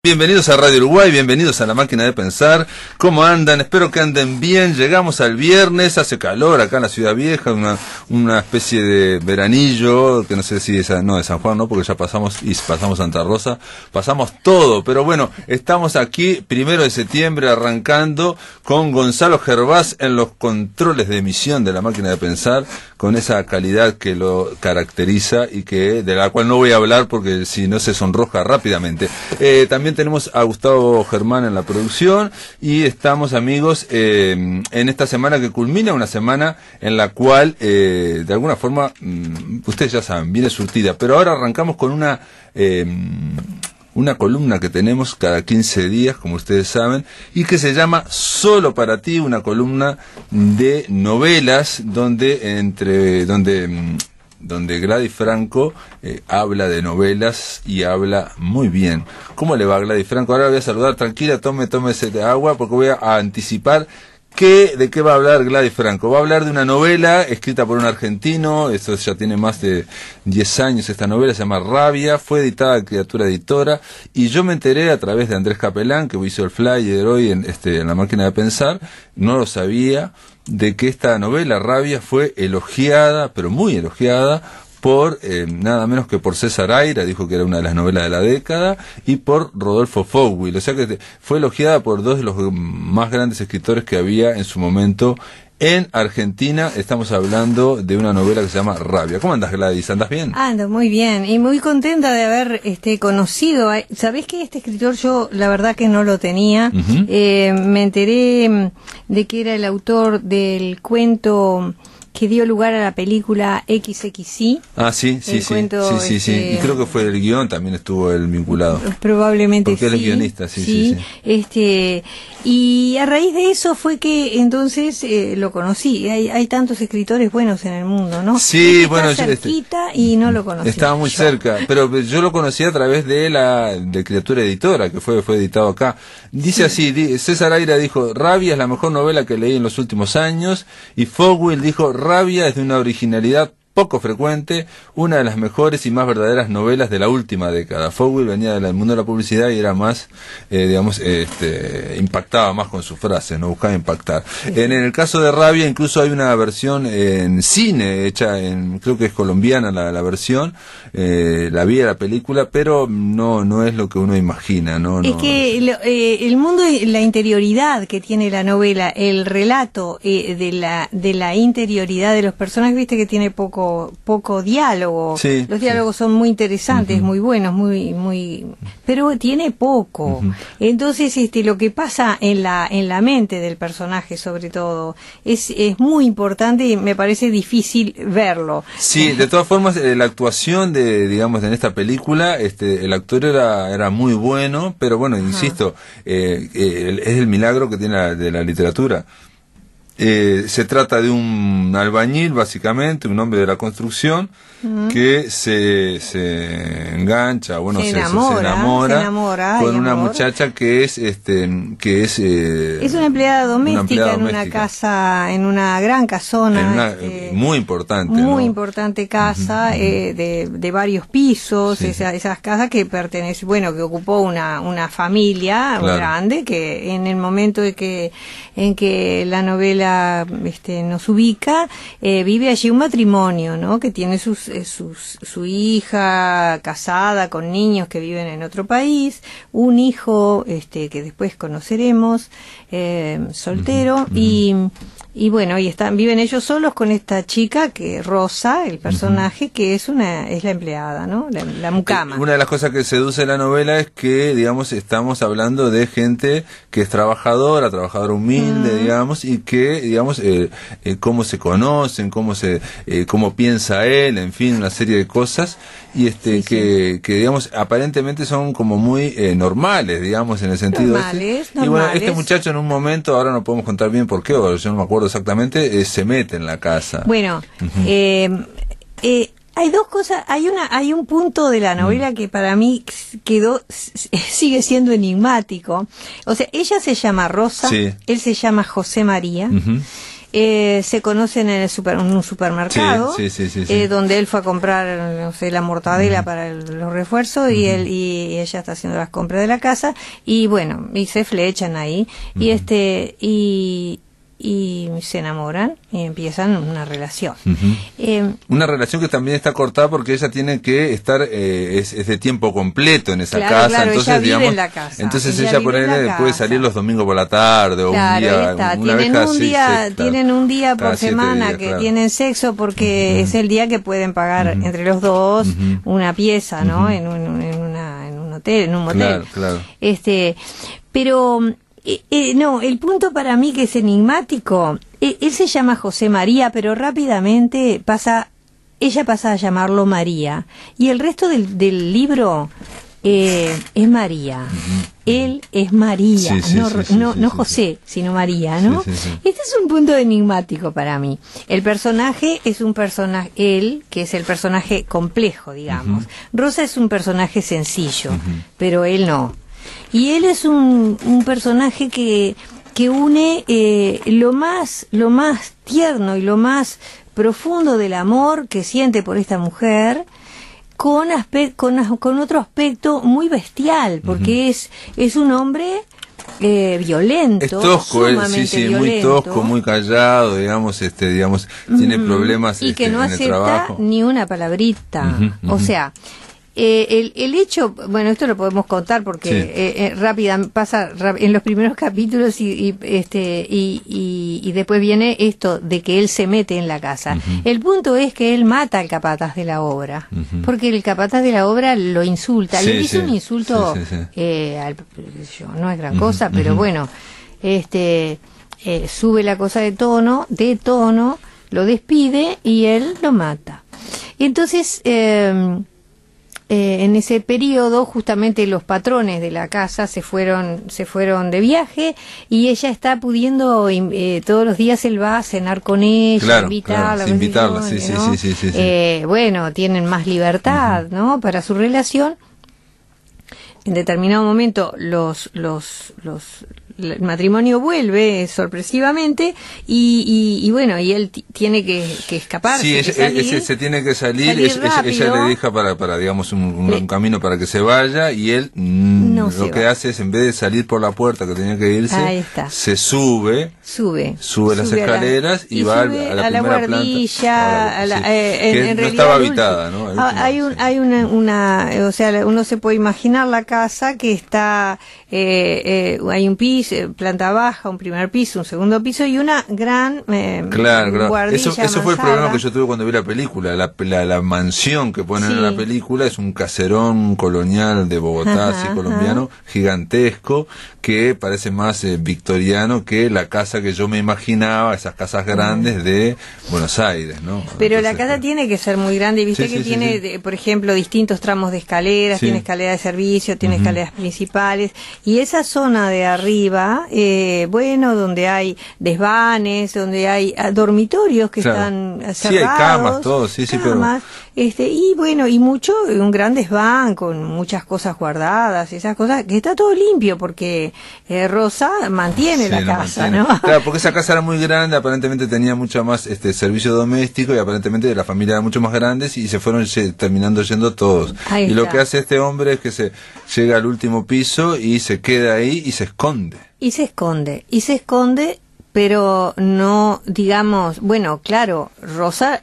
Bienvenidos a Radio Uruguay, bienvenidos a La Máquina de Pensar. ¿Cómo andan? Espero que anden bien. Llegamos al viernes, hace calor acá en la Ciudad Vieja, una especie de veranillo, que no sé si no de San Juan, no, porque ya pasamos Santa Rosa, pasamos todo, pero bueno, estamos aquí, 1 de septiembre, arrancando con Gonzalo Gervás en los controles de emisión de La Máquina de Pensar, con esa calidad que lo caracteriza y de la cual no voy a hablar porque si no se sonroja rápidamente. También tenemos a Gustavo Germán en la producción y estamos, amigos, en esta semana que culmina, una semana en la cual, de alguna forma, ustedes ya saben, viene surtida, pero ahora arrancamos con una columna que tenemos cada 15 días, como ustedes saben, y que se llama Solo para ti, una columna de novelas donde Gladys Franco habla de novelas y habla muy bien. ¿Cómo le va a Gladys Franco? Ahora voy a saludar, tranquila, tómese de agua, porque voy a anticipar de qué va a hablar Gladys Franco. Va a hablar de una novela escrita por un argentino, esto ya tiene más de 10 años esta novela, se llama Rabia, fue editada en Criatura Editora, y yo me enteré a través de Andrés Capelán, que hizo el flyer hoy en La Máquina de Pensar, no lo sabía, de que esta novela, Rabia, fue elogiada, pero muy elogiada, por nada menos que por César Aira, dijo que era una de las novelas de la década, y por Rodolfo Fogwill, o sea que fue elogiada por dos de los más grandes escritores que había en su momento en Argentina. Estamos hablando de una novela que se llama Rabia. ¿Cómo andas, Gladys? ¿Andas bien? Ando muy bien y muy contenta de haber conocido. ¿Sabés que este escritor yo la verdad que no lo tenía? Uh-huh. Me enteré de que era el autor del cuento que dio lugar a la película XXI. Ah, sí. Y creo que fue el guión, también estuvo él vinculado. Probablemente porque sí. Porque él es guionista, sí. Y a raíz de eso fue que entonces lo conocí. Hay tantos escritores buenos en el mundo, ¿no? Sí, bueno, está cerquita y no lo conocí. Estaba muy cerca, pero yo lo conocí a través de Criatura Editora, que fue editado acá. Dice así, César Aira dijo, Rabia es la mejor novela que leí en los últimos años, y Fogwill dijo, Rabia es de una originalidad poco frecuente, una de las mejores y más verdaderas novelas de la última década. Fogwill venía del mundo de la publicidad y era más, impactaba más con sus frases, no buscaba impactar. En el caso de Rabia, incluso hay una versión en cine, hecha creo que es colombiana la versión, la vi a la película, pero no es lo que uno imagina, ¿no? Es que el mundo, la interioridad que tiene la novela, el relato de la interioridad de los personajes, viste que tiene poco diálogo. Sí, los diálogos son muy interesantes, uh-huh, muy buenos, muy, pero tiene poco. Uh-huh. Entonces, lo que pasa en la mente del personaje, sobre todo, es muy importante y me parece difícil verlo. Sí, de todas formas, la actuación en esta película, el actor era muy bueno, pero bueno, insisto, es el milagro que tiene de la literatura. Se trata de un albañil, básicamente, un hombre de la construcción, que se engancha, se enamora con una muchacha que es una empleada doméstica en una casa, en una gran casona, muy importante, muy importante casa, de varios pisos, sí. Esas casas que pertenece, que ocupó una familia, claro, grande, que en el momento en que la novela nos ubica, vive allí un matrimonio, ¿no? Que tiene su hija casada con niños que viven en otro país, un hijo que después conoceremos, soltero, viven ellos solos con esta chica que Rosa, el personaje, que es la empleada, ¿no? La mucama. Una de las cosas que seduce la novela es que, estamos hablando de gente que es trabajadora humilde, y que, cómo se conocen, cómo piensa él, en fin, una serie de cosas, y que aparentemente son como muy normales, en el sentido normales. Y bueno, este muchacho en un momento, ahora no podemos contar bien por qué, o yo no me acuerdo exactamente, se mete en la casa. Bueno, hay dos cosas, hay un punto de la novela que para mí sigue siendo enigmático. O sea, ella se llama Rosa, sí, él se llama José María. se conocen en un supermercado, donde él fue a comprar, no sé, la mortadela para los refuerzos, y ella está haciendo las compras de la casa, y bueno, y se flechan ahí, y se enamoran y empiezan una relación. Una relación que también está cortada porque ella tiene que estar, es de tiempo completo en esa casa, claro, entonces ella digamos, vive en la casa. Entonces ella puede salir los domingos por la tarde o un día, tienen un día por semana que tienen sexo porque es el día que pueden pagar entre los dos una pieza, ¿no? En un hotel, en un motel. Claro. Pero no, el punto para mí que es enigmático, él se llama José María, pero rápidamente ella pasa a llamarlo María, y el resto del libro es María. Él es María, no José, sino María, ¿no? Este es un punto enigmático para mí. El personaje es un personaje, él, que es el personaje complejo, digamos. Rosa es un personaje sencillo, pero él no. Y él es un personaje que une lo más tierno y lo más profundo del amor que siente por esta mujer con otro aspecto muy bestial, porque es un hombre violento, es tosco, violento, muy tosco, muy callado, digamos, tiene problemas y que no en el acepta trabajo. ni una palabrita, o sea. El hecho, bueno, esto lo podemos contar porque pasa en los primeros capítulos y después viene esto de que él se mete en la casa. El punto es que él mata al capataz de la obra, porque el capataz de la obra lo insulta, le dice un insulto, no es gran cosa, pero bueno, sube la cosa de tono, lo despide y él lo mata. Entonces, en ese periodo justamente los patrones de la casa se fueron de viaje y ella está pudiendo todos los días él va a cenar con ella, invitarla, bueno, tienen más libertad, ¿no? Para su relación. En determinado momento el matrimonio vuelve sorpresivamente y bueno, y él tiene que escaparse. Sí, ella se tiene que salir ella le deja para digamos un camino para que se vaya, y él lo que hace es, en vez de salir por la puerta que tenía que irse, se sube las escaleras y va a la primera guardilla, que no estaba habitada, ¿no? Hay o sea, uno se puede imaginar la casa que está, hay un piso, planta baja, un primer piso, un segundo piso y una gran guardilla. Eso fue el problema que yo tuve cuando vi la película. La mansión que ponen en la película es un caserón colonial de Bogotá, así colombiano, gigantesco, que parece más victoriano que la casa que yo me imaginaba, esas casas grandes de Buenos Aires, ¿no? Pero entonces, la casa tiene que ser muy grande, viste que tiene, por ejemplo, distintos tramos de escaleras, tiene escalera de servicio, tiene escaleras principales, y esa zona de arriba, donde hay desvanes, donde hay dormitorios que están cerrados. Sí, hay camas, todo, camas, y bueno, y un gran desván con muchas cosas guardadas, esas cosas, que está todo limpio porque Rosa mantiene la casa, ¿no? Claro, porque esa casa era muy grande, aparentemente tenía mucho más servicio doméstico y aparentemente la familia era mucho más grande y se fueron terminando yendo todos. Y lo que hace este hombre es que se llega al último piso y se queda ahí y se esconde. Y se esconde, pero no, digamos, bueno, claro, Rosa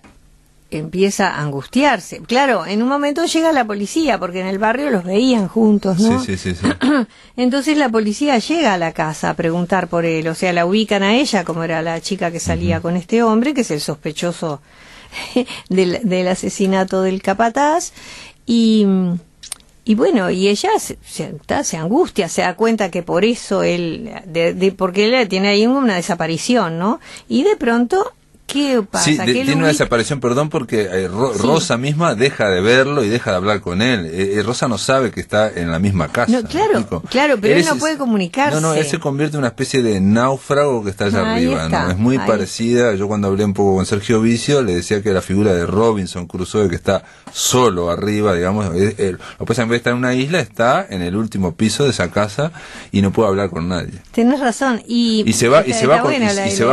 empieza a angustiarse. Claro, en un momento llega la policía, porque en el barrio los veían juntos, ¿no? Sí. Entonces la policía llega a la casa a preguntar por él, o sea, la ubican a ella, como era la chica que salía con este hombre, que es el sospechoso del asesinato del capataz, y bueno, y ella se angustia, se da cuenta que por eso él, porque él tiene ahí una desaparición, ¿no? Y de pronto ¿Qué pasa? Sí, tiene una desaparición, perdón, porque Rosa misma deja de verlo y deja de hablar con él. Rosa no sabe que está en la misma casa. No, claro, pero él no puede comunicarse. No, él se convierte en una especie de náufrago que está allá arriba, ¿no? Es muy parecida. Yo cuando hablé un poco con Sergio Vicio, le decía que la figura de Robinson Crusoe, que está solo arriba, digamos, lo que pasa en vez de estar en una isla, está en el último piso de esa casa y no puede hablar con nadie. Tenés razón. Y se va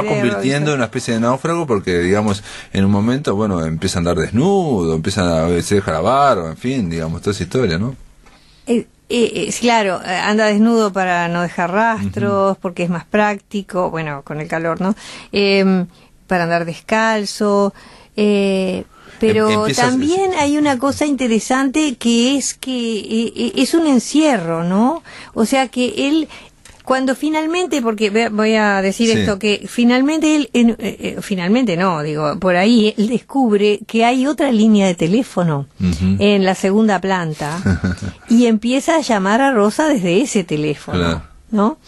convirtiendo en una especie de náufrago porque, digamos, en un momento, bueno, empieza a andar desnudo, se deja la barba, en fin, digamos, toda esa historia, ¿no? Claro, anda desnudo para no dejar rastros, porque es más práctico, bueno, con el calor, ¿no? Para andar descalzo, pero también hay una cosa interesante que es un encierro, ¿no? O sea que él, cuando finalmente, porque voy a decir esto, que finalmente él, finalmente no, digo, por ahí él descubre que hay otra línea de teléfono en la segunda planta y empieza a llamar a Rosa desde ese teléfono, ¿no?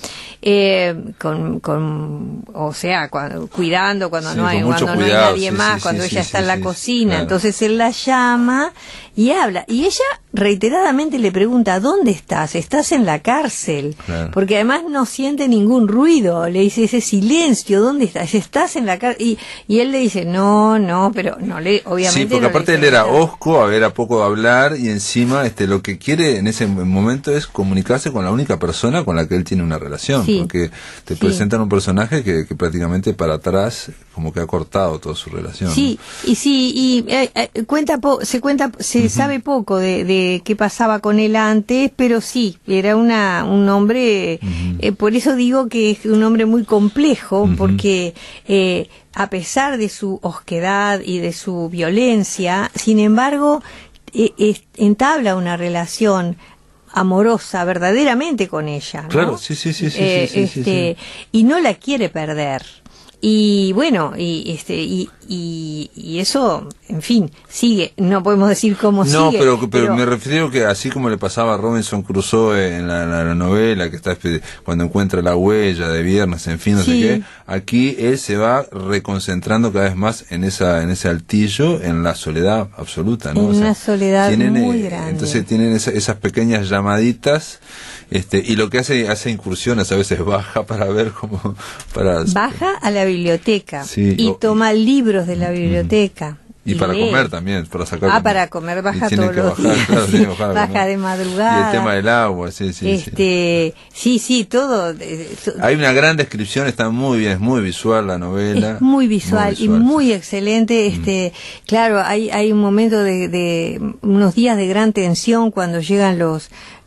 O sea, cuidando cuando no hay nadie más, cuando ella está en la cocina, entonces él la llama y habla, y ella reiteradamente le pregunta: ¿dónde estás? ¿Estás en la cárcel? Porque además no siente ningún ruido, le dice ese silencio: ¿dónde estás? ¿Estás en la cárcel? Y él le dice: no, pero no le, obviamente. Sí, porque no aparte él era hosco, era poco de hablar, y encima lo que quiere en ese momento es comunicarse con la única persona con la que él tiene una relación, porque te presentan un personaje que prácticamente para atrás como que ha cortado toda su relación. Sí, ¿no? Se sabe poco de qué pasaba con él antes, pero sí, era un hombre, por eso digo que es un hombre muy complejo, porque a pesar de su osquedad y de su violencia, sin embargo, entabla una relación amorosa verdaderamente con ella, ¿no? Claro, sí. Y no la quiere perder. Y bueno, y eso, en fin, sigue. No podemos decir cómo sigue. No, pero me refiero que así como le pasaba a Robinson Crusoe en la novela, que está cuando encuentra la huella de Viernes, en fin, no sé qué, aquí él se va reconcentrando cada vez más en ese altillo, en la soledad absoluta, ¿no? En una soledad muy grande. Entonces tienen esas pequeñas llamaditas, y lo que hace incursiones, a veces baja para ver cómo... Baja a la biblioteca y toma libros de la biblioteca. Y para comer también, para sacar... para comer baja todos los días. Claro, baja de madrugada. Y el tema del agua, sí. Todo. Hay una gran descripción, está muy bien, es muy visual la novela. Es muy visual y muy excelente. Claro, hay un momento de unos días de gran tensión cuando llegan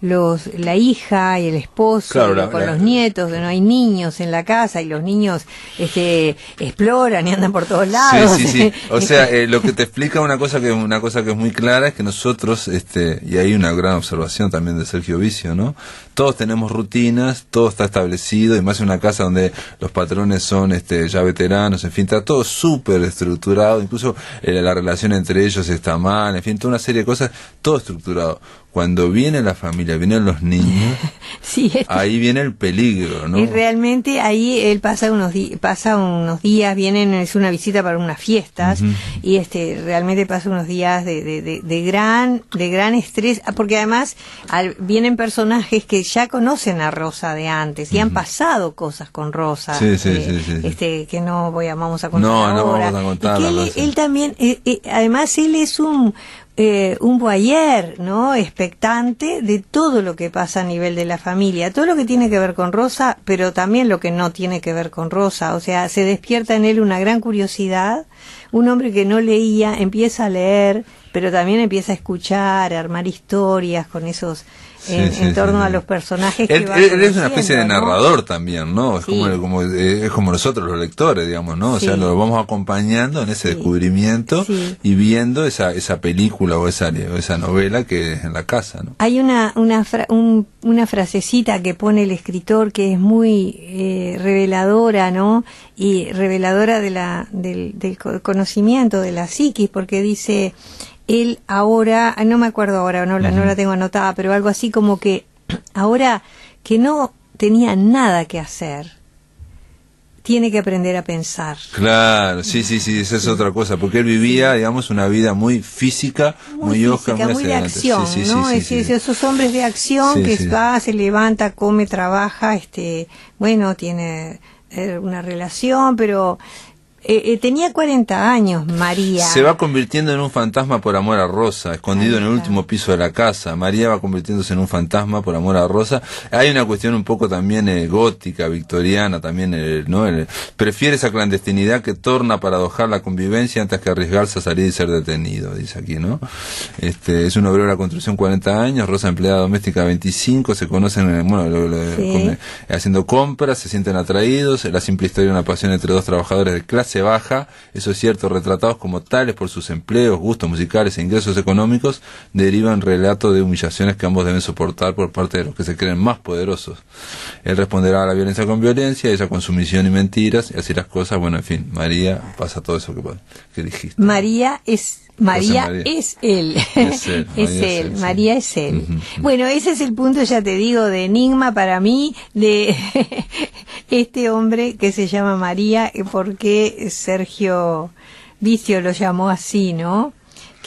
la hija y el esposo, con los nietos, no hay niños en la casa y los niños exploran y andan por todos lados. Sí. O sea, lo que te explica una cosa que es muy clara es que nosotros, y hay una gran observación también de Sergio Vicio, ¿no? Todos tenemos rutinas, todo está establecido, y más en una casa donde los patrones son ya veteranos, en fin, está todo súper estructurado, incluso la relación entre ellos está mal, en fin, toda una serie de cosas, todo estructurado. Cuando viene la familia, vienen los niños, ahí viene el peligro, ¿no? Y realmente ahí él pasa unos días, es una visita para unas fiestas, y realmente pasa unos días de gran estrés, porque además vienen personajes que ya conocen a Rosa de antes y han pasado cosas con Rosa, que no vamos a contar ahora. No vamos a contar. Y que él también, además él es un voyeur, ¿no? Expectante de todo lo que pasa a nivel de la familia, todo lo que tiene que ver con Rosa, pero también lo que no tiene que ver con Rosa. O sea, se despierta en él una gran curiosidad. Un hombre que no leía empieza a leer, pero también empieza a escuchar, a armar historias con esos en torno a los personajes que va él es una especie de narrador, ¿no? También, ¿no? Es como nosotros los lectores, digamos, ¿no? O sea, lo vamos acompañando en ese descubrimiento y viendo esa película o esa novela que es en la casa, ¿no? Hay una frasecita que pone el escritor que es muy reveladora, ¿no? Y reveladora del conocimiento de la psiquis, porque dice: él ahora, no me acuerdo ahora, no la tengo anotada, pero algo así como que ahora que no tenía nada que hacer, tiene que aprender a pensar. Claro, sí, esa es otra cosa, porque él vivía, digamos, una vida muy física, muy Oscar, muy de acción, ¿no? Esos hombres de acción que va, se levanta, come, trabaja, bueno, tiene una relación, pero tenía 40 años, María. Se va convirtiendo en un fantasma por amor a Rosa, escondido en el último piso de la casa. María va convirtiéndose en un fantasma por amor a Rosa. Hay una cuestión un poco también gótica, victoriana, también, ¿no? Prefiere esa clandestinidad que torna paradojar la convivencia antes que arriesgarse a salir y ser detenido, dice aquí, ¿no? Es un obrero de la construcción, 40 años, Rosa empleada doméstica, 25, se conocen, haciendo compras, se sienten atraídos, la simple historia de una pasión entre dos trabajadores de clase baja, eso es cierto, retratados como tales por sus empleos, gustos musicales e ingresos económicos, derivan relatos de humillaciones que ambos deben soportar por parte de los que se creen más poderosos. Él responderá a la violencia con violencia, ella con sumisión y mentiras, y así las cosas. Bueno, en fin, María pasa todo eso que dijiste. María es él. María es él. Bueno, ese es el punto, ya te digo, de enigma para mí, de este hombre que se llama María, porque Sergio Vicio lo llamó así, ¿no?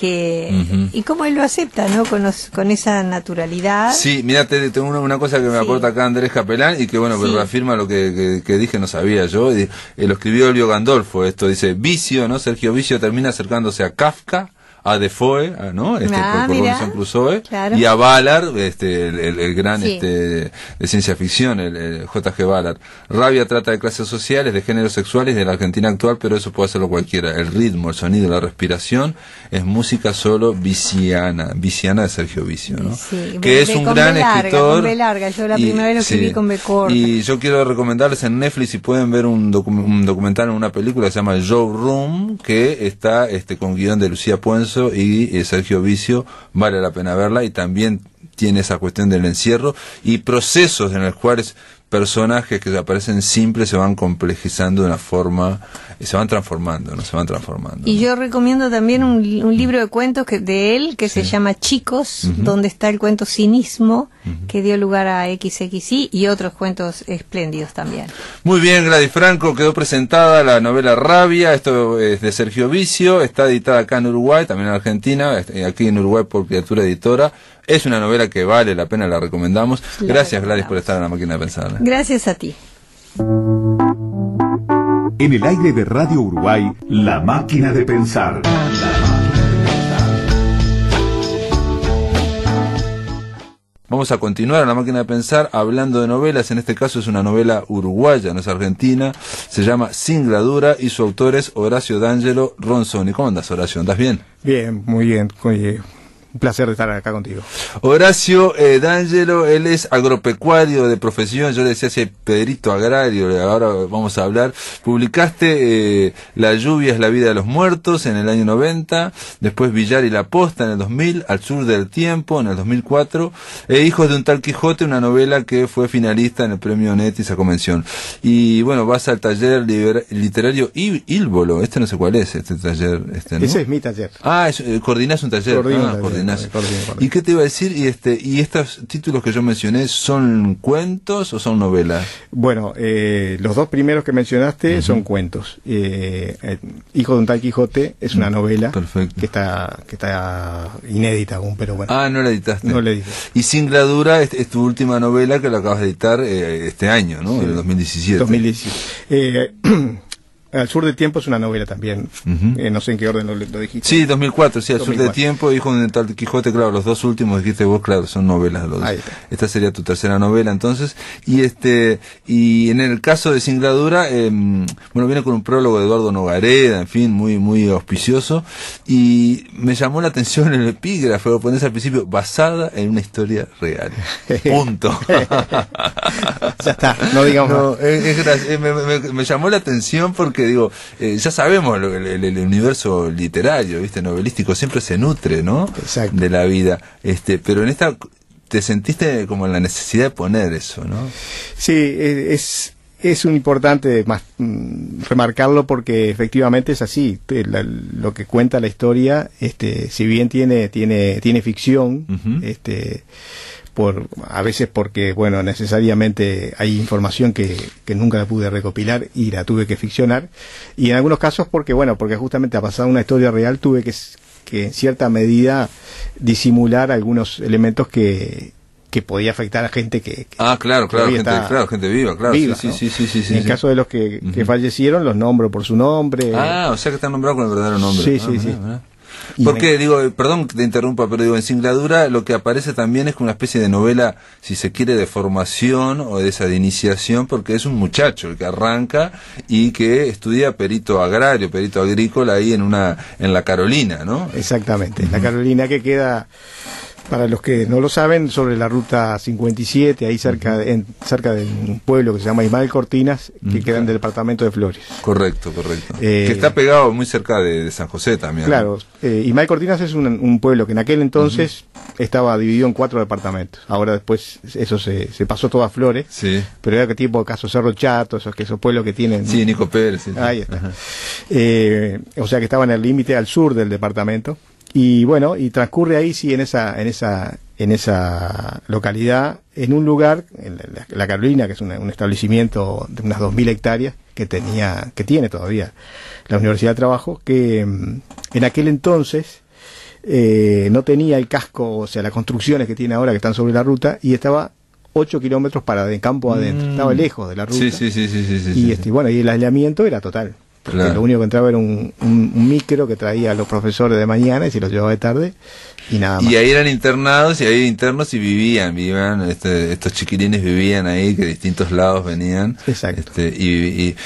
Y cómo él lo acepta, ¿no? Con esa naturalidad. Sí, mira, tengo una cosa que me aporta acá Andrés Capelán y que bueno, que reafirma lo que dije, no sabía yo. Lo escribió Elvio Gandolfo, esto dice: Vicio, ¿no? Sergio Vicio termina acercándose a Kafka, a Defoe, ¿no? Por Robinson Crusoe, claro. Y a Ballard, el gran de ciencia ficción, el J.G. Ballard. Rabia trata de clases sociales, de géneros sexuales, de la Argentina actual, pero eso puede hacerlo cualquiera. El ritmo, el sonido, la respiración es música solo viciana de Sergio Vicio, ¿no? Sí, que es un gran escritor. Con B larga, yo la primera vez lo escribí con B corta. Y yo quiero recomendarles en Netflix, si pueden ver un documental en una película que se llama Joe Room, que está con guión de Lucía Puenzo y Sergio Vicio, vale la pena verla, y también tiene esa cuestión del encierro y procesos en los cuales personajes que aparecen simples se van complejizando de una forma, se van transformando. Y yo recomiendo también un libro de cuentos de él que se llama Chicos, donde está el cuento Cinismo, que dio lugar a XXI, y otros cuentos espléndidos también. Muy bien, Gladys Franco, quedó presentada la novela Rabia, esto es de Sergio Vicio, está editada acá en Uruguay, también en Argentina, aquí en Uruguay por Criatura Editora. Es una novela que vale la pena, la recomendamos. Gracias, Gladys, por estar en La Máquina de Pensar. Gracias a ti. En el aire de Radio Uruguay, La Máquina de Pensar. Vamos a continuar en La Máquina de Pensar hablando de novelas. En este caso es una novela uruguaya, no es argentina. Se llama Singladura y su autor es Horacio D'Angelo Ronzoni. ¿Cómo andas, Horacio? ¿Andás bien? Bien, muy bien. Un placer de estar acá contigo. Horacio D'Angelo, él es agropecuario de profesión, yo le decía ese Pedrito agrario, ahora vamos a hablar. Publicaste La lluvia es la vida de los muertos en el año 90, después Villar y la posta en el 2000, Al sur del tiempo en el 2004, Hijos de un tal Quijote, una novela que fue finalista en el premio Netti, esa convención. Y bueno, vas al taller literario Ílvolo, no sé cuál es este taller. ¿no? Ese es mi taller. Coordinás un taller. Coordinás. ¿Y qué te iba a decir? ¿Y estos títulos que yo mencioné son cuentos o son novelas? Bueno, los dos primeros que mencionaste son cuentos. Hijo de un tal Quijote es una novela. Perfecto. que está inédita aún, pero bueno. Ah, no la editaste. No la edité. Y Singladura es tu última novela que la acabas de editar este año, ¿no? Sí. En el 2017. 2017. Al sur del tiempo es una novela también, no sé en qué orden lo dijiste. Sí, 2004, sí, Al 2004. Sur del tiempo, Hijo de tal Quijote, claro, los dos últimos dijiste vos, claro, son novelas los dos. Esta sería tu tercera novela, entonces, y en el caso de Singladura, bueno, viene con un prólogo de Eduardo Nogareda, en fin, muy, muy auspicioso, y me llamó la atención el epígrafe, lo pones al principio, basada en una historia real. Punto. Ya está, no digamos más. Me llamó la atención porque digo, ya sabemos el universo literario, novelístico siempre se nutre, ¿no? Exacto. De la vida, pero en esta te sentiste como en la necesidad de poner eso, ¿no? Sí, es un importante remarcarlo porque efectivamente es así. Lo que cuenta la historia, si bien tiene ficción, a veces porque, bueno, necesariamente hay información que nunca la pude recopilar y la tuve que ficcionar, y en algunos casos porque justamente ha pasado una historia real, tuve que en cierta medida disimular algunos elementos que podía afectar a gente que gente viva, claro. Viva, sí, ¿no? sí. En el caso de los que fallecieron, los nombro por su nombre. O sea que están nombrados con el verdadero nombre. Sí. Mirá. Porque, perdón que te interrumpa, pero en Singladura lo que aparece también es una especie de novela, si se quiere, de formación o de esa de iniciación, porque es un muchacho el que arranca y que estudia perito agrícola ahí en la Carolina, ¿no? Exactamente, la Carolina, que queda, para los que no lo saben, sobre la ruta 57, ahí cerca de un pueblo que se llama Ismael Cortinas, que queda en el departamento de Flores. Correcto. Que está pegado muy cerca de San José también. Claro, Ismael Cortinas es un pueblo que en aquel entonces estaba dividido en 4 departamentos. Ahora después eso se pasó todo a Flores, pero era que tipo Caso Cerro Chato, esos pueblos que tienen... Sí, Nico Pérez. Sí. Ahí está. O sea que estaba en el límite al sur del departamento. Y bueno, y transcurre ahí, sí, en esa localidad, en un lugar, en la Carolina, que es un establecimiento de unas 2.000 hectáreas que tiene todavía la Universidad de Trabajo, que en aquel entonces no tenía el casco, o sea, las construcciones que tiene ahora, que están sobre la ruta, y estaba 8 kilómetros de campo adentro, estaba lejos de la ruta. Y bueno, y el aislamiento era total. Porque lo único que entraba era un micro que traía a los profesores de mañana y se los llevaba de tarde y nada más. Y ahí eran internados y ahí internos y vivían estos chiquilines vivían ahí, que de distintos lados venían. Exacto. Hay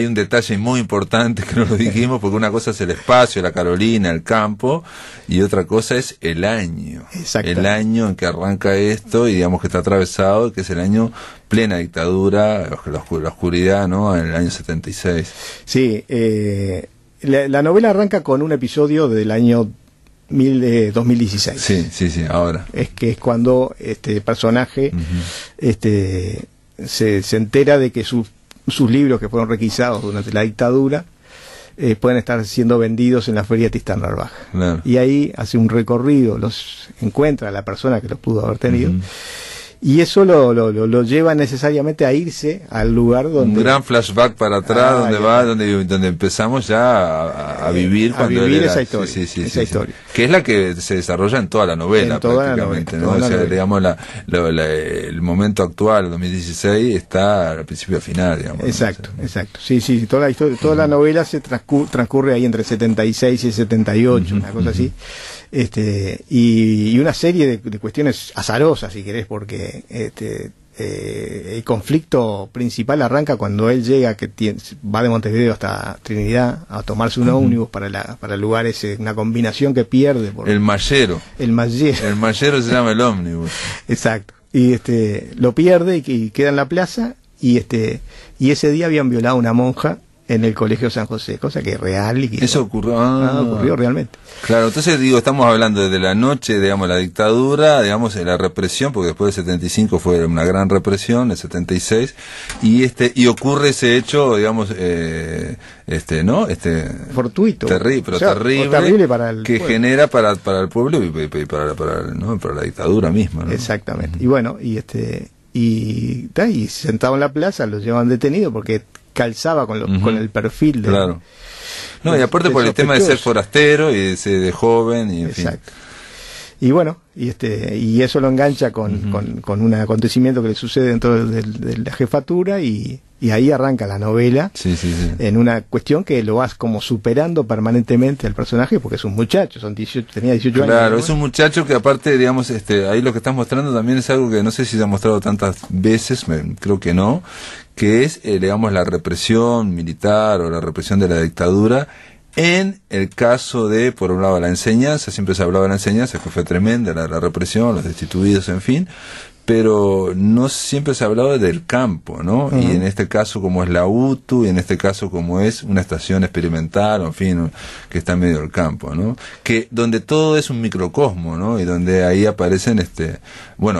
un detalle muy importante que no lo dijimos, porque una cosa es el espacio, la Carolina, el campo, y otra cosa es el año. El año en que arranca esto, y digamos que está atravesado, que es el año plena dictadura, la oscuridad, ¿no? En el año 76. Sí, la novela arranca con un episodio del año 2016. Sí, ahora. Es cuando este personaje se entera de que sus libros, que fueron requisados durante la dictadura, pueden estar siendo vendidos en la feria Tristán Narvaja. Claro. Y ahí hace un recorrido, los encuentra a la persona que los pudo haber tenido, y eso lo lleva necesariamente a irse al lugar donde... Un gran flashback para atrás, donde empezamos ya a vivir cuando vivir era, esa historia, esa historia. Que es la que se desarrolla en toda la novela, prácticamente, ¿no? O sea, digamos, el momento actual, el 2016, está al principio y al final, digamos. Exacto. Sí, toda la historia, toda la novela se transcurre ahí entre 76 y 78, una cosa así. Y una serie de cuestiones azarosas, si querés, porque el conflicto principal arranca cuando él llega, va de Montevideo hasta Trinidad a tomarse un ómnibus para el lugar ese, una combinación que pierde. El Mallero se llama el ómnibus. Exacto. Y lo pierde y queda en la plaza, y ese día habían violado a una monja en el Colegio San José, cosa que es real. Eso ocurrió. Ocurrió realmente. Claro, entonces estamos hablando desde la noche, digamos, la dictadura, digamos, la represión, porque después del 75 fue una gran represión, el 76, y ocurre ese hecho, digamos, ¿no? Fortuito. Terrible para el que pueblo. Genera para el pueblo y para la dictadura misma, ¿no? Exactamente. Y bueno, y sentado en la plaza los llevan detenido porque calzaba con el perfil de... Claro. No, y aparte por el tema de ser forastero y de ser de joven y en Exacto. Fin. Y bueno, y eso lo engancha con un acontecimiento que le sucede dentro de la jefatura, y ahí arranca la novela. Sí. En una cuestión que lo vas como superando permanentemente al personaje, porque es un muchacho, tenía 18 años. Claro, es un muchacho que aparte, digamos, ahí lo que estás mostrando también es algo que no sé si se ha mostrado tantas veces, creo que no, que es, digamos, la represión militar o la represión de la dictadura. En el caso de, por un lado, la enseñanza, siempre se hablaba de la enseñanza, que fue tremenda, la represión, los destituidos, en fin, pero no siempre se ha hablado del campo, ¿no? Y en este caso como es la UTU, y en este caso como es una estación experimental, en fin, que está en medio del campo, ¿no? Que donde todo es un microcosmo, ¿no? Y donde ahí aparecen,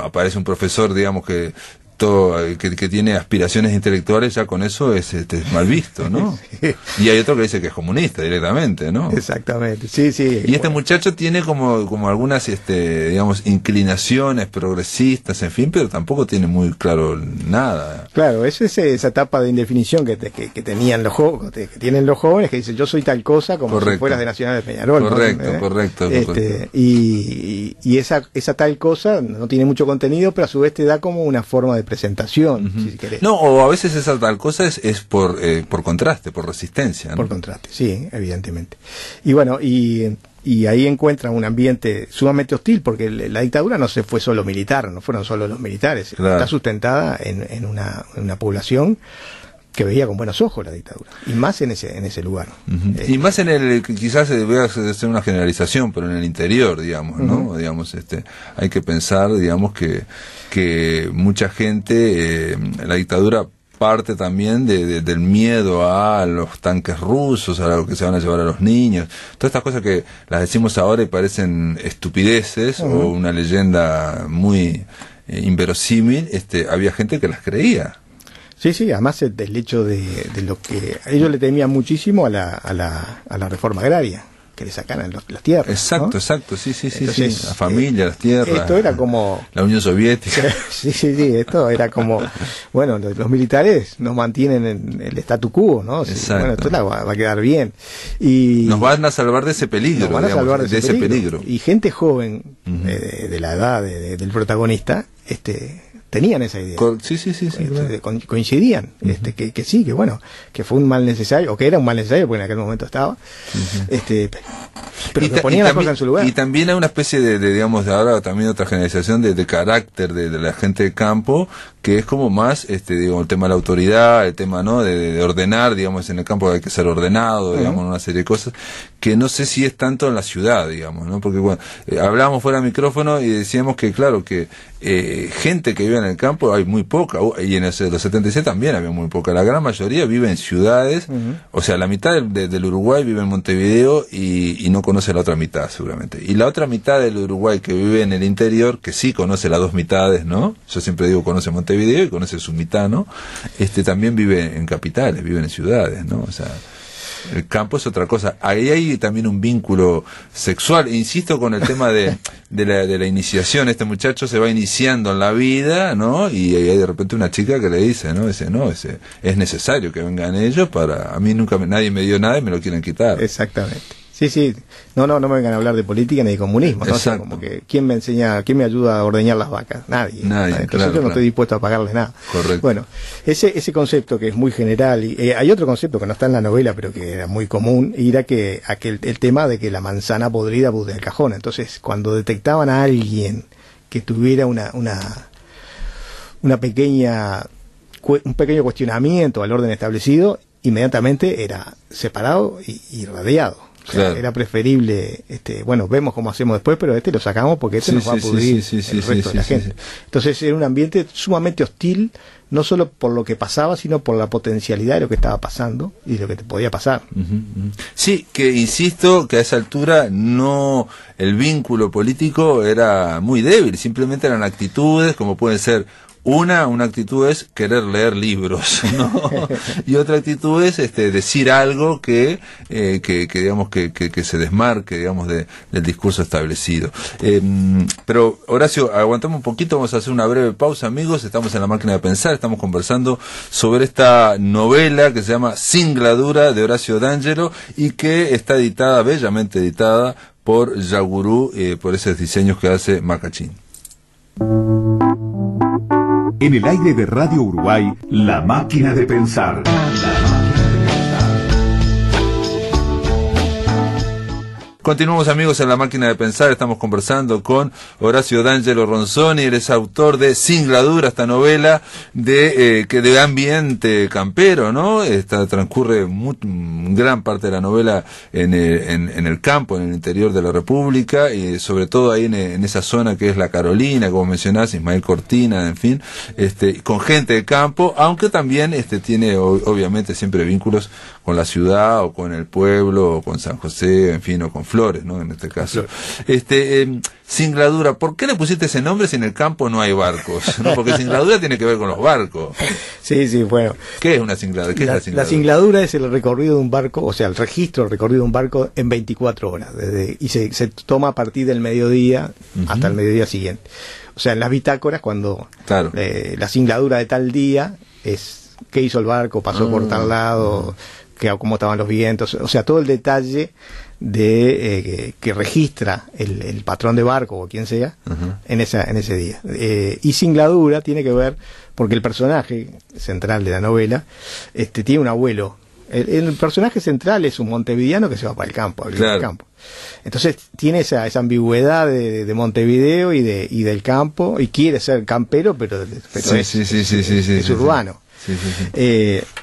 aparece un profesor, digamos, que que tiene aspiraciones intelectuales, ya con eso es mal visto, ¿no? Sí. Y hay otro que dice que es comunista directamente, ¿no? Exactamente, sí, sí. Y este muchacho tiene como algunas, digamos, inclinaciones progresistas, en fin, pero tampoco tiene muy claro nada. Claro, eso es esa etapa de indefinición que tenían los jóvenes, que tienen los jóvenes, que dicen yo soy tal cosa como si fueras de Nacional de Peñarol. Correcto, ¿no? correcto. Y esa tal cosa no tiene mucho contenido, pero a su vez te da como una forma de presentación, si querés. No, o a veces esa tal cosa es por contraste, por resistencia, ¿no? Por contraste, sí, evidentemente. Y bueno, y ahí encuentran un ambiente sumamente hostil, porque la dictadura no se fue solo militar, no fueron solo los militares, claro. Está sustentada en una población que veía con buenos ojos la dictadura, y más en ese lugar. Y más en quizás voy a hacer una generalización, pero en el interior, digamos, ¿no? Digamos, hay que pensar, digamos, que mucha gente, la dictadura parte también del miedo a los tanques rusos, a lo que se van a llevar a los niños, todas estas cosas que las decimos ahora y parecen estupideces, o una leyenda muy inverosímil, había gente que las creía. Sí, sí, además del hecho de lo que ellos le temían muchísimo a la reforma agraria, que le sacaran las tierras. Exacto, ¿no? Exacto, sí, entonces, la familia, las tierras. Esto era como la Unión Soviética. Sí, esto era como, bueno, los militares nos mantienen en el statu quo, ¿no? Exacto. Bueno, esto va a quedar bien. Y nos van a salvar de ese peligro, de ese peligro. Y gente joven, de la edad del protagonista, tenían esa idea. Claro. Coincidían, que sí, que bueno, que fue un mal necesario, o que era un mal necesario, porque en aquel momento estaba, pero que ponían las cosas en su lugar. Y también hay una especie de digamos, de ahora también otra generalización de carácter de la gente de campo, que es como más, digo, el tema de la autoridad, el tema, ¿no?, de ordenar, digamos, en el campo hay que ser ordenado, digamos, una serie de cosas, que no sé si es tanto en la ciudad, digamos, ¿no? Porque, bueno, hablábamos fuera del micrófono y decíamos que, claro, que gente que vive en el campo hay muy poca, y en los 76 también había muy poca, la gran mayoría vive en ciudades, o sea, la mitad del Uruguay vive en Montevideo y no conoce la otra mitad, seguramente. Y la otra mitad del Uruguay que vive en el interior, que sí conoce las dos mitades, ¿no? Yo siempre digo conoce Montevideo y conoce su mitad, ¿no? También vive en capitales, vive en ciudades, ¿no? O sea, el campo es otra cosa. Ahí hay también un vínculo sexual. Insisto con el tema de la iniciación. Este muchacho se va iniciando en la vida, ¿no? Y hay de repente una chica que le dice, ¿no? Es necesario que vengan ellos para... A mí nunca nadie me dio nada y me lo quieren quitar. Exactamente. Sí. No me vengan a hablar de política ni de comunismo, ¿no? O sea, como que ¿quién me ayuda a ordeñar las vacas? Nadie. Entonces claro, yo no estoy dispuesto a pagarles nada. Correcto. Bueno, ese concepto que es muy general, y hay otro concepto que no está en la novela, pero que era muy común, y era el tema de que la manzana podrida bude el cajón. Entonces, cuando detectaban a alguien que tuviera un pequeño cuestionamiento al orden establecido, inmediatamente era separado y radiado. Claro. Era preferible, bueno, vemos cómo hacemos después, pero lo sacamos porque nos va a pudrir el resto de la gente. Entonces era un ambiente sumamente hostil, no solo por lo que pasaba, sino por la potencialidad de lo que estaba pasando y de lo que te podía pasar. Sí, que insisto que a esa altura no, el vínculo político era muy débil, simplemente eran actitudes como pueden ser. Una actitud es querer leer libros, ¿no? Y otra actitud es decir algo que digamos que se desmarque, digamos, del discurso establecido. Pero Horacio, aguantamos un poquito, vamos a hacer una breve pausa, amigos. Estamos en La Máquina de Pensar, estamos conversando sobre esta novela que se llama Singladura de Horacio D'Angelo y que está editada, bellamente editada por Yagurú, por esos diseños que hace Macachín. En el aire de Radio Uruguay, La Máquina de Pensar. Continuamos, amigos, en La Máquina de Pensar. Estamos conversando con Horacio D'Angelo Ronzoni. Él es autor de Singladura, esta novela de ambiente campero, ¿no? Transcurre gran parte de la novela en el campo, en el interior de la República, y sobre todo ahí en esa zona que es la Carolina, como mencionás, Ismael Cortina, en fin, con gente de campo, aunque también tiene obviamente siempre vínculos con la ciudad o con el pueblo o con San José, en fin, o con Flores, Flores, ¿no? En este caso. Singladura, ¿por qué le pusiste ese nombre si en el campo no hay barcos? ¿No? Porque singladura tiene que ver con los barcos. Sí, bueno. ¿Qué es una singladura? ¿Qué es la singladura? La singladura es el recorrido de un barco, o sea, el registro del recorrido de un barco en 24 horas. Y se toma a partir del mediodía hasta el mediodía siguiente. O sea, en las bitácoras, cuando claro. La singladura de tal día es qué hizo el barco, pasó por tal lado, cómo estaban los vientos, o sea, todo el detalle de que registra el patrón de barco o quien sea en ese día. Y singladura tiene que ver porque el personaje central de la novela tiene un abuelo. El personaje central es un montevideano que se va para el campo, a vivir al campo. Entonces tiene esa ambigüedad de Montevideo y del campo, y quiere ser campero, pero es urbano.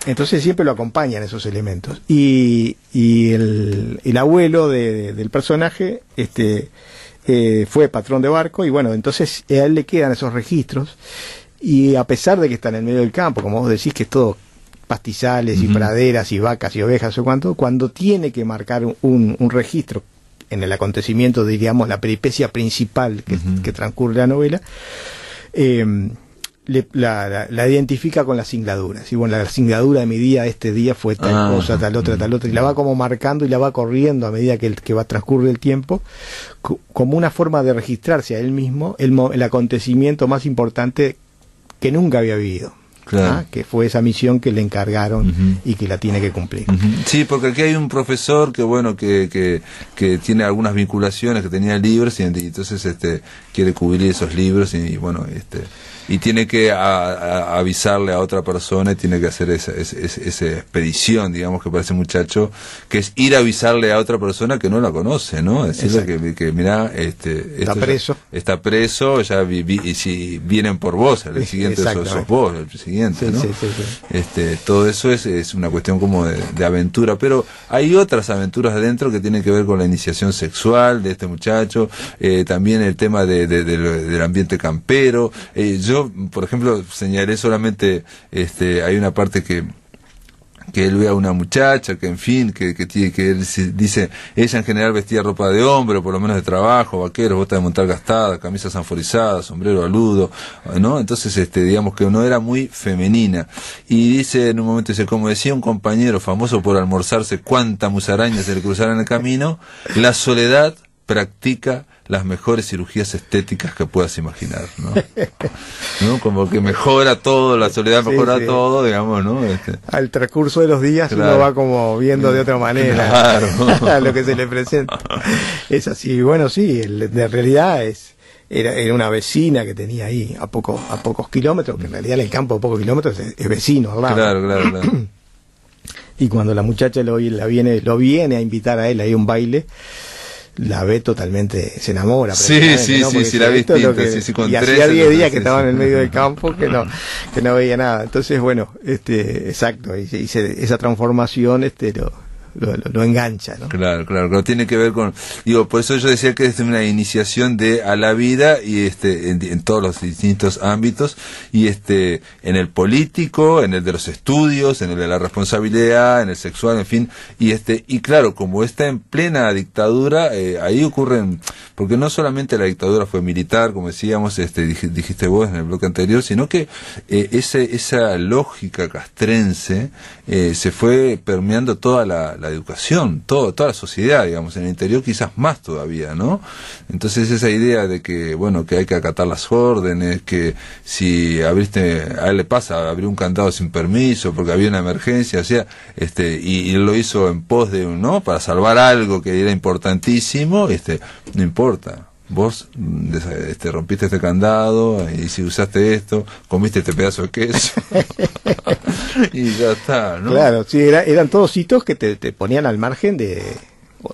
Entonces siempre lo acompañan esos elementos. Y el abuelo del personaje fue patrón de barco, y bueno, entonces a él le quedan esos registros, y a pesar de que está en el medio del campo, como vos decís, que es todo pastizales y praderas y vacas y ovejas o cuánto, cuando tiene que marcar un registro en el acontecimiento, diríamos, la peripecia principal que transcurre la novela, la identifica con la singladura. ¿Sí? Bueno, la singladura de mi día, este día fue tal cosa, tal otra, y la va como marcando y la va corriendo a medida que va transcurre el tiempo, como una forma de registrarse a él mismo el acontecimiento más importante que nunca había vivido. Claro. Que fue esa misión que le encargaron y que la tiene que cumplir. Sí, porque aquí hay un profesor que bueno que tiene algunas vinculaciones, que tenía libros, y entonces quiere cubrir esos libros y bueno, y tiene que avisarle a otra persona, y tiene que hacer esa expedición, digamos, que para ese muchacho, que es ir a avisarle a otra persona que no la conoce, ¿no? Decirle que mirá, está preso, ya y si vienen por vos, el siguiente sos vos, el siguiente, ¿no? Todo eso es una cuestión como de aventura, pero hay otras aventuras adentro que tienen que ver con la iniciación sexual de este muchacho, también el tema del ambiente campero. Yo, por ejemplo, señalé solamente, hay una parte que él ve a una muchacha que, en fin, que él dice, ella en general vestía ropa de hombre, o por lo menos de trabajo, vaqueros, botas de montar gastadas, camisas anforizadas, sombrero aludo, ¿no? Entonces, digamos que no era muy femenina. Y dice, en un momento, como decía un compañero famoso por almorzarse cuánta musaraña se le cruzara en el camino, la soledad practica las mejores cirugías estéticas que puedas imaginar, ¿no? ¿No? Como que mejora todo, la soledad mejora todo, digamos, ¿no? Al transcurso de los días uno va como viendo de otra manera lo que se le presenta. Es así, bueno, sí, de realidad era una vecina que tenía ahí a pocos kilómetros, que en realidad en el campo a pocos kilómetros es vecino al lado. Claro. Y cuando la muchacha lo viene a invitar a él ahí a un baile, la ve totalmente, se enamora. Sí, la ve distinta, con y hacía 10 días que estaba en el medio del campo que no veía nada. Entonces, bueno, exacto, y esa transformación lo engancha, ¿no? Claro, tiene que ver con, por eso yo decía que es una iniciación a la vida, y en todos los distintos ámbitos, y en el político, en el de los estudios, en el de la responsabilidad, en el sexual, en fin, y claro, como está en plena dictadura, ahí ocurren, porque no solamente la dictadura fue militar, como decíamos, dijiste vos en el bloque anterior, sino que esa lógica castrense se fue permeando toda la educación, toda la sociedad, digamos, en el interior quizás más todavía, ¿no? Entonces esa idea de que, bueno, que hay que acatar las órdenes, que si a él le pasa, abrió un candado sin permiso porque había una emergencia, o sea, y lo hizo en pos de, ¿no? Para salvar algo que era importantísimo, no importa. Vos rompiste este candado, y si usaste esto, comiste este pedazo de queso y ya está, ¿no? Claro, sí, eran todos hitos que te ponían al margen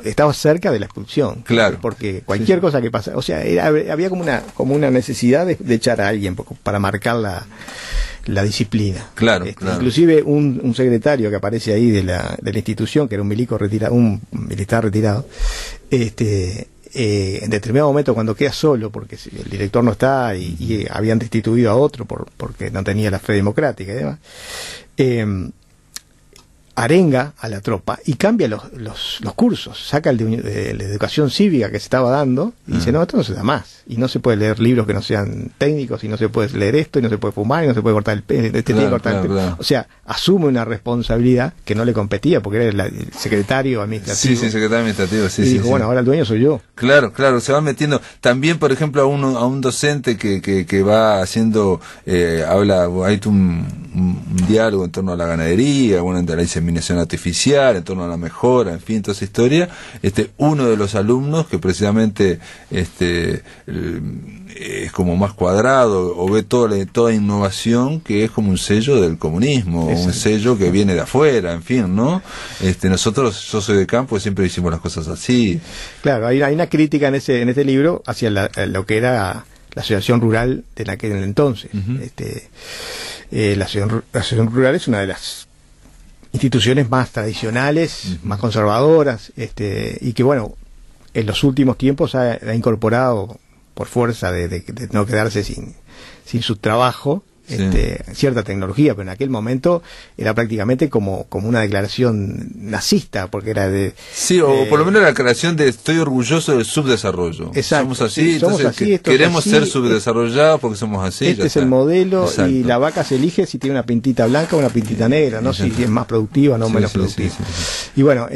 estabas cerca de la expulsión. Claro. Porque cualquier cosa que pasa, o sea, había como una necesidad de echar a alguien para marcar la disciplina. Claro. Inclusive un secretario que aparece ahí de la institución, que era un militar retirado, en determinado momento, cuando queda solo porque el director no está y habían destituido a otro porque no tenía la fe democrática y demás, arenga a la tropa y cambia los cursos, saca el de la educación cívica que se estaba dando y dice, no, esto no se da más, y no se puede leer libros que no sean técnicos, y no se puede leer esto, y no se puede fumar, y no se puede cortar el pelo, claro. O sea, asume una responsabilidad que no le competía, porque era el secretario administrativo. Sí, secretario administrativo, y dijo, bueno, ahora el dueño soy yo. Claro, se va metiendo. También, por ejemplo, a un docente que va haciendo, habla, hay un diálogo en torno a la ganadería, bueno, de la inseminación artificial, en torno a la mejora, en fin, toda esa historia. Uno de los alumnos que precisamente es como más cuadrado o ve toda innovación que es como un sello del comunismo, un sello que viene de afuera, en fin, ¿no? Nosotros, yo soy de campo y siempre hicimos las cosas así. Claro, hay una crítica en este libro hacia lo que era la asociación rural de aquel entonces. La asociación rural es una de las instituciones más tradicionales, más conservadoras, y que, bueno, en los últimos tiempos ha incorporado, por fuerza de no quedarse sin su trabajo, cierta tecnología, pero en aquel momento era prácticamente como una declaración nazista, porque era de... Sí, o por lo menos la declaración de estoy orgulloso del subdesarrollo. Exacto. Somos así, entonces queremos ser subdesarrollados porque somos así. Este es el modelo. Exacto. Y la vaca se elige si tiene una pintita blanca o una pintita negra, no si es más productiva o no menos productiva. Sí. Y bueno,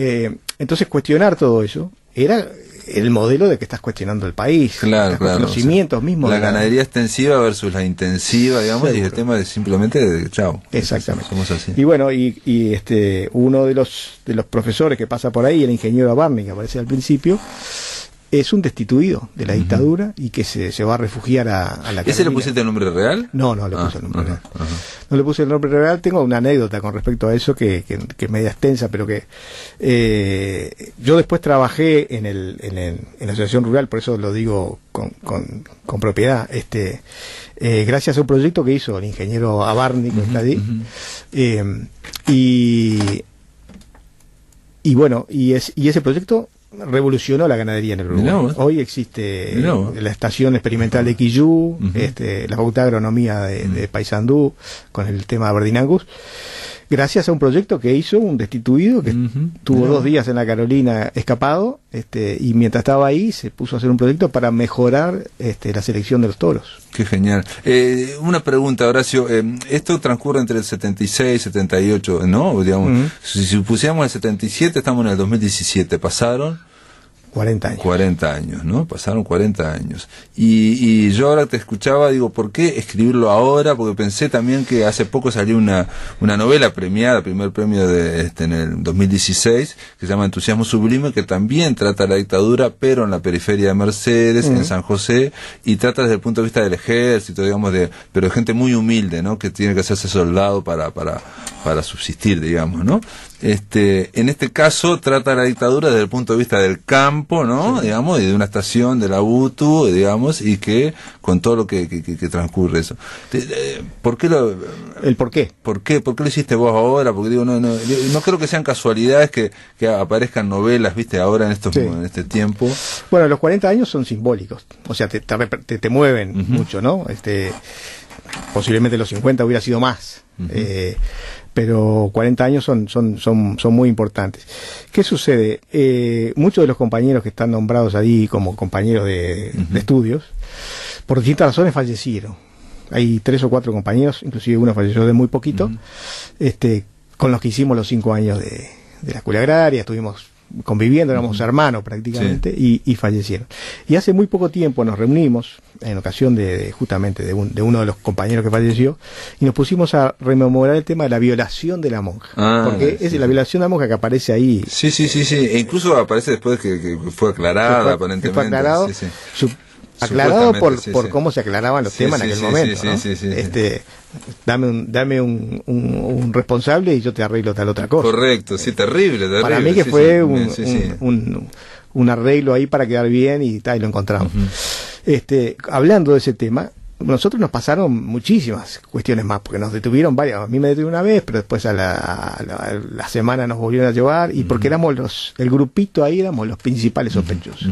entonces cuestionar todo eso era el modelo de que estás cuestionando el país, los cimientos mismos. La ganadería extensiva versus la intensiva, digamos, seguro. Y el tema de simplemente de chao. Exactamente. Somos así. Y bueno, y uno de los profesores que pasa por ahí, el ingeniero Abarni, que aparece al principio, es un destituido de la dictadura y que se va a refugiar a la ¿Ese le pusiste el nombre real? No le puse el nombre real. No le puse el nombre real. Tengo una anécdota con respecto a eso que es media extensa, pero que yo después trabajé en la asociación rural, por eso lo digo con propiedad, gracias a un proyecto que hizo el ingeniero Abarni, que está ahí, y bueno, y ese proyecto revolucionó la ganadería en el Uruguay. Hoy existe la estación experimental de Quillú, la Facultad de Agronomía de Paysandú, con el tema de Verdín Angus, gracias a un proyecto que hizo un destituido que tuvo 2 días en la Carolina escapado, y mientras estaba ahí se puso a hacer un proyecto para mejorar la selección de los toros. Qué genial. Una pregunta, Horacio. Esto transcurre entre el 76 y 78, ¿no? Digamos, si pusiéramos el 77, estamos en el 2017. ¿Pasaron? 40 años. 40 años, ¿no? Pasaron 40 años. Y yo ahora te escuchaba, digo, ¿por qué escribirlo ahora? Porque pensé también que hace poco salió una novela premiada, primer premio en el 2016, que se llama Entusiasmo Sublime, que también trata la dictadura, pero en la periferia de Mercedes, en San José, y trata desde el punto de vista del ejército, digamos, pero de gente muy humilde, ¿no? Que tiene que hacerse soldado para subsistir, digamos, ¿no? En este caso trata la dictadura desde el punto de vista del campo, ¿no? Sí. Digamos, y de una estación de la UTU, digamos, y que con todo lo que transcurre eso. ¿Por qué ¿El por qué? ¿Por qué lo hiciste vos ahora? Porque digo, no creo que sean casualidades que aparezcan novelas, ¿viste? Ahora en este tiempo. Bueno, los 40 años son simbólicos, o sea, te mueven mucho, ¿no? Posiblemente los 50 hubiera sido más. Pero 40 años son muy importantes. ¿Qué sucede? Muchos de los compañeros que están nombrados ahí como compañeros de estudios, por distintas razones fallecieron. Hay 3 o 4 compañeros, inclusive uno falleció de muy poquito, con los que hicimos los 5 años de la escuela agraria, estuvimos conviviendo, éramos hermanos prácticamente, y fallecieron. Y hace muy poco tiempo nos reunimos, en ocasión justamente de uno de los compañeros que falleció, y nos pusimos a rememorar el tema de la violación de la monja. Porque es la violación de la monja que aparece ahí. Sí. E incluso aparece después que fue aclarada, aparentemente. Fue aclarado. Aclarado por cómo se aclaraban los temas en aquel momento, ¿no? Dame un responsable y yo te arreglo tal otra cosa. Correcto, terrible. Para mí que fue un arreglo ahí para quedar bien y lo encontramos. Hablando de ese tema, nosotros nos pasaron muchísimas cuestiones más, porque nos detuvieron varias. A mí me detuvieron una vez, pero después a la semana nos volvieron a llevar, y porque éramos el grupito ahí, éramos los principales sospechosos.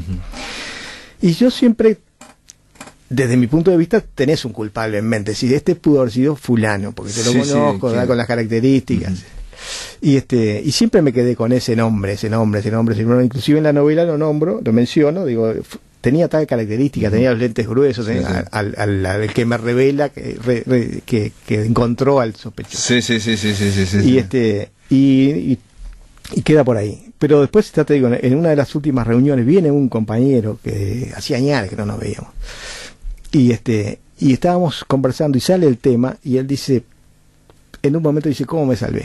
Y yo siempre, desde mi punto de vista, tenés un culpable en mente. Si pudo haber sido fulano, porque te lo conozco, con las características. Y siempre me quedé con ese nombre, inclusive en la novela lo nombro, lo menciono, digo, tenía tal característica, tenía los lentes gruesos, al que me revela que encontró al sospechoso. Y queda por ahí. Pero después, te digo, en una de las últimas reuniones viene un compañero que hacía años que no nos veíamos. Y estábamos conversando y sale el tema y él dice, en un momento dice, ¿cómo me salvé?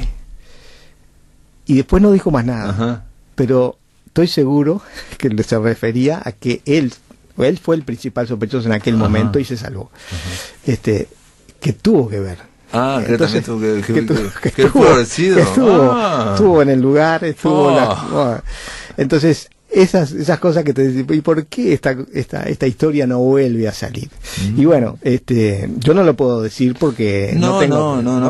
Y después no dijo más nada. Ajá. Pero estoy seguro que se refería a que él fue el principal sospechoso en aquel momento y se salvó. Ajá. Que tuvo que ver. Entonces, que estuvo en el lugar, entonces esas cosas que te dicen, ¿y por qué esta historia no vuelve a salir? Y bueno, yo no lo puedo decir porque no,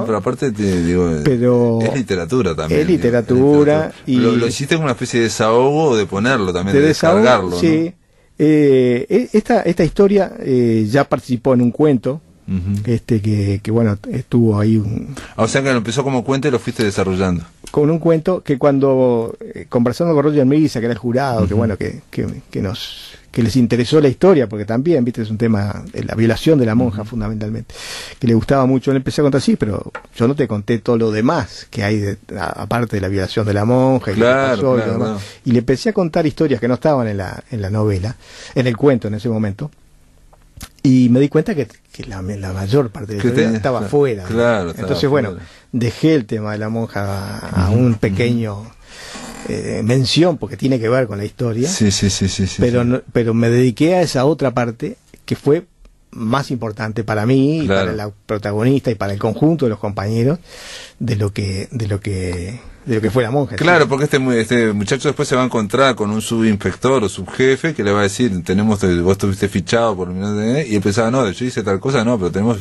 pero aparte te digo, pero es literatura también. Es literatura. Y lo hiciste como una especie de desahogo o de ponerlo también, de descargarlo. Sí. ¿No? Esta historia ya participó en un cuento. Que bueno, estuvo ahí o sea que lo empezó como cuento y lo fuiste desarrollando con un cuento que cuando conversando con Roger Misa, que era el jurado, que bueno, que les interesó la historia, porque también, viste, es un tema, la violación de la monja fundamentalmente, que le gustaba mucho. Le empecé a contar, sí, pero yo no te conté todo lo demás que hay aparte de la violación de la monja y lo demás. Y le empecé a contar historias que no estaban en la novela, en el cuento en ese momento. Y me di cuenta que la mayor parte de la historia estaba fuera. Entonces, bueno, dejé el tema de la monja a un pequeño mención, porque tiene que ver con la historia. Pero me dediqué a esa otra parte que fue más importante para mí, y para la protagonista y para el conjunto de los compañeros de lo que fue la monja. Claro, porque este muchacho después se va a encontrar con un subinspector o subjefe que le va a decir, vos estuviste fichado por y empezaba, no, yo hice tal cosa, no, pero tenemos,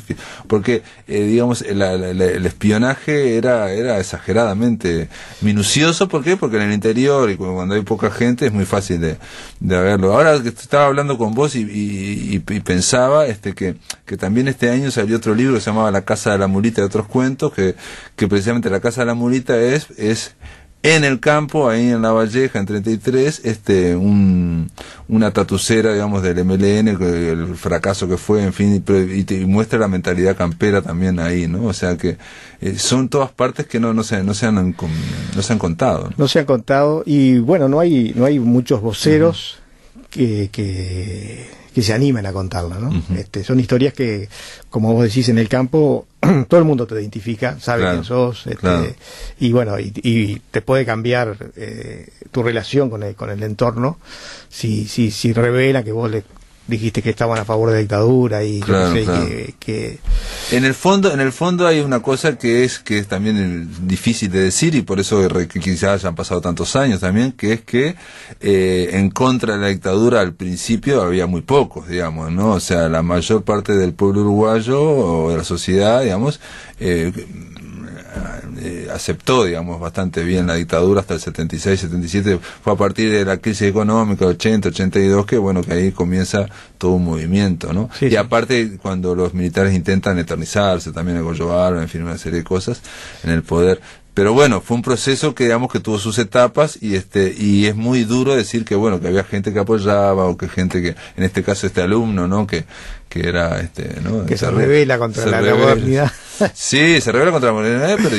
porque digamos el espionaje era exageradamente minucioso. ¿Por qué? Porque en el interior y cuando hay poca gente es muy fácil de verlo. Ahora que estaba hablando con vos y pensaba que también este año salió otro libro que se llamaba La Casa de la Mulita y otros cuentos, que precisamente La Casa de la Mulita es en el campo, ahí en La Valleja, en 33, una tatucera, digamos, del MLN, el fracaso que fue, en fin, y muestra la mentalidad campera también ahí, ¿no? O sea que son todas partes que no se han contado, ¿no? No se han contado, y bueno, no hay muchos voceros que se animan a contarla, ¿no? Son historias que, como vos decís, en el campo todo el mundo te identifica, sabe quién sos, y bueno, y te puede cambiar tu relación con el entorno si revela que vos le dijiste que estaban a favor de la dictadura y que en el fondo hay una cosa que es también difícil de decir, y por eso que quizás hayan pasado tantos años también, que es que en contra de la dictadura al principio había muy pocos, digamos, ¿no? O sea, la mayor parte del pueblo uruguayo o de la sociedad, digamos, aceptó, digamos, bastante bien la dictadura hasta el 76, 77. Fue a partir de la crisis económica 80, 82 que bueno, que ahí comienza todo un movimiento, ¿no? Y aparte cuando los militares intentan eternizarse, también a Goyo Barba, en fin, una serie de cosas en el poder. Pero bueno, fue un proceso que digamos que tuvo sus etapas, y es muy duro decir que bueno, que había gente que apoyaba, o que gente que, en este caso este alumno, ¿no? Que era ¿no? Que se revela contra la modernidad. Sí, se revela contra la modernidad, pero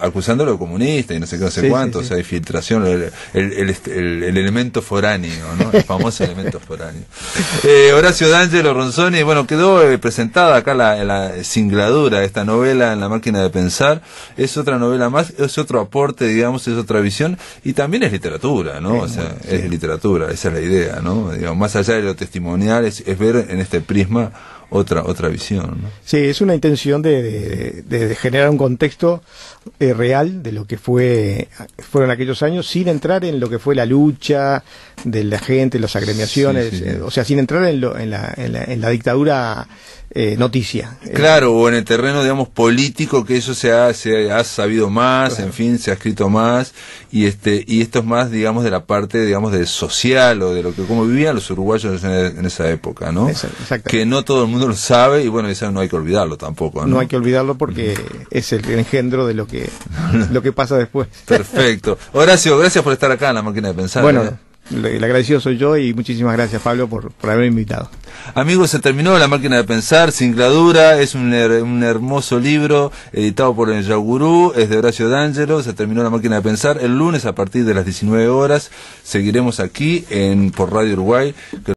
acusándolo de comunista y no sé qué, no sé cuánto, o sea, hay filtración, el elemento foráneo, ¿no? El famoso elemento foráneo. Horacio D'Angelo Ronzoni, bueno, quedó presentada acá la singladura de esta novela en La Máquina de Pensar. Es otra novela más, es otro aporte, digamos, es otra visión, y también es literatura, ¿no? O sea, es literatura, esa es la idea, ¿no? Digamos, más allá de lo testimonial, es ver en este prisma otra visión, ¿no? Sí, es una intención de generar un contexto real de lo que fueron aquellos años, sin entrar en lo que fue la lucha de la gente, las agremiaciones, o sea, sin entrar en la dictadura noticia. Claro, o en el terreno, digamos, político, que eso se ha sabido más, en fin, se ha escrito más, y esto es más, digamos, de la parte, digamos, del social, o de lo que, como vivían los uruguayos en esa época, ¿no? Exacto. Que no todo el mundo mundo lo sabe y bueno, eso no hay que olvidarlo tampoco, ¿no? No hay que olvidarlo porque es el engendro de lo que pasa después. Perfecto. Horacio, gracias por estar acá en La Máquina de Pensar. Bueno, el agradecido soy yo y muchísimas gracias, Pablo, por haberme invitado. Amigos, se terminó La Máquina de Pensar, Singladura, es un hermoso libro editado por el Yaugurú, es de Horacio D'Angelo, se terminó La Máquina de Pensar. El lunes a partir de las 19 horas seguiremos aquí por Radio Uruguay.